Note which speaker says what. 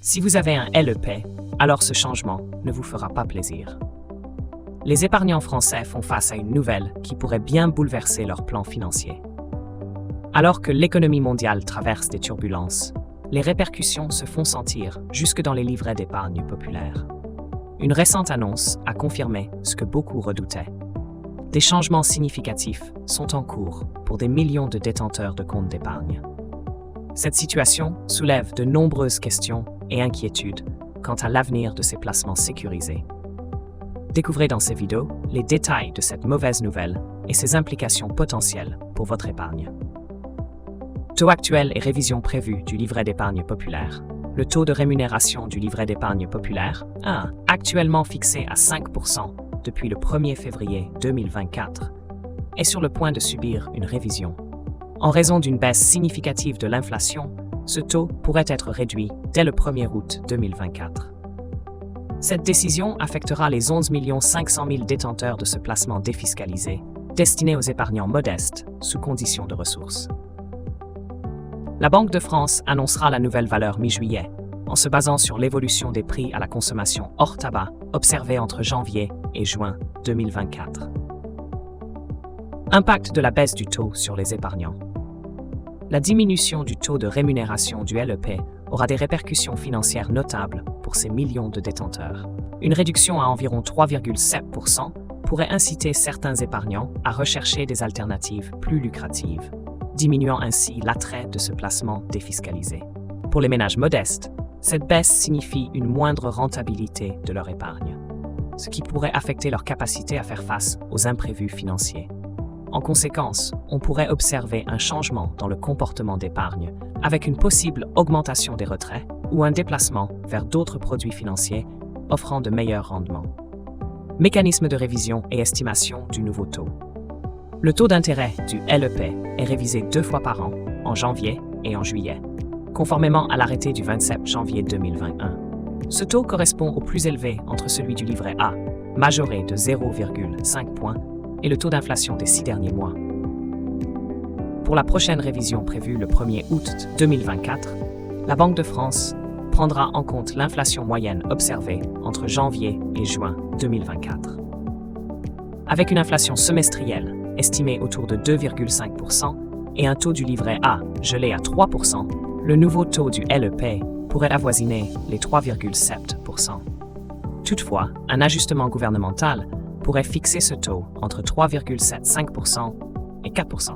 Speaker 1: Si vous avez un LEP, alors ce changement ne vous fera pas plaisir. Les épargnants français font face à une nouvelle qui pourrait bien bouleverser leurs plans financiers. Alors que l'économie mondiale traverse des turbulences, les répercussions se font sentir jusque dans les livrets d'épargne populaires. Une récente annonce a confirmé ce que beaucoup redoutaient. Des changements significatifs sont en cours pour des millions de détenteurs de comptes d'épargne. Cette situation soulève de nombreuses questions et inquiétudes quant à l'avenir de ces placements sécurisés. Découvrez dans ces vidéos les détails de cette mauvaise nouvelle et ses implications potentielles pour votre épargne. Taux actuel et révision prévue du livret d'épargne populaire. Le taux de rémunération du livret d'épargne populaire, actuellement fixé à 5% depuis le 1er février 2024, est sur le point de subir une révision. En raison d'une baisse significative de l'inflation, ce taux pourrait être réduit dès le 1er août 2024. Cette décision affectera les 11 500 000 détenteurs de ce placement défiscalisé, destiné aux épargnants modestes, sous conditions de ressources. La Banque de France annoncera la nouvelle valeur mi-juillet, en se basant sur l'évolution des prix à la consommation hors tabac observée entre janvier et juin 2024. Impact de la baisse du taux sur les épargnants. La diminution du taux de rémunération du LEP aura des répercussions financières notables pour ces millions de détenteurs. Une réduction à environ 3,7% pourrait inciter certains épargnants à rechercher des alternatives plus lucratives, diminuant ainsi l'attrait de ce placement défiscalisé. Pour les ménages modestes, cette baisse signifie une moindre rentabilité de leur épargne, ce qui pourrait affecter leur capacité à faire face aux imprévus financiers. En conséquence, on pourrait observer un changement dans le comportement d'épargne, avec une possible augmentation des retraits ou un déplacement vers d'autres produits financiers offrant de meilleurs rendements. Mécanisme de révision et estimation du nouveau taux. Le taux d'intérêt du LEP est révisé 2 fois par an, en janvier et en juillet, conformément à l'arrêté du 27 janvier 2021. Ce taux correspond au plus élevé entre celui du livret A, majoré de 0,5 points, et le taux d'inflation des 6 derniers mois. Pour la prochaine révision prévue le 1er août 2024, la Banque de France prendra en compte l'inflation moyenne observée entre janvier et juin 2024. Avec une inflation semestrielle estimée autour de 2,5% et un taux du livret A gelé à 3%, le nouveau taux du LEP pourrait avoisiner les 3,7%. Toutefois, un ajustement gouvernemental pourrait fixer ce taux entre 3,75% et 4%.